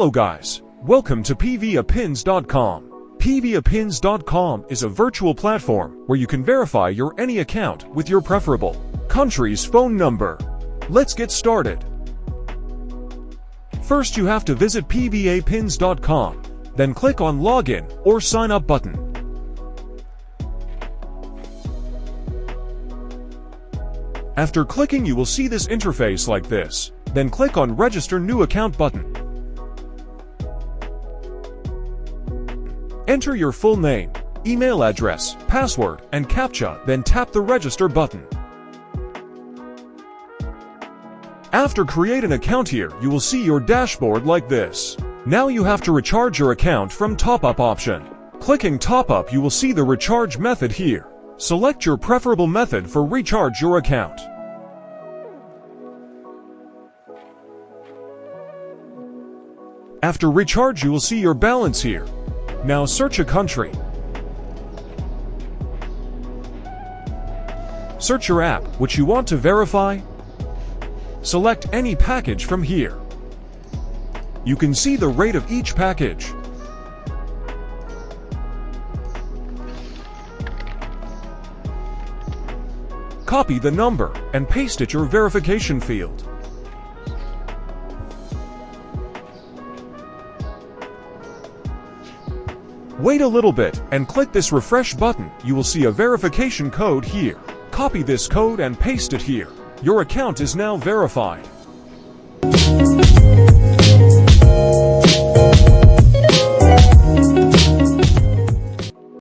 Hello guys, welcome to pvapins.com. pvapins.com is a virtual platform where you can verify your any account with your preferable country's phone number. Let's get started. First you have to visit pvapins.com, then click on Login or Sign Up button. After clicking you will see this interface like this, then click on Register New Account button. Enter your full name, email address, password, and CAPTCHA, then tap the Register button. After create an account here, you will see your dashboard like this. Now you have to recharge your account from Top Up option. Clicking Top Up you will see the recharge method here. Select your preferable method for recharge your account. After recharge you will see your balance here. Now search a country. Search your app which you want to verify. Select any package from here. You can see the rate of each package. Copy the number and paste it your verification field. Wait a little bit and click this refresh button. You will see a verification code here. Copy this code and paste it here. Your account is now verified.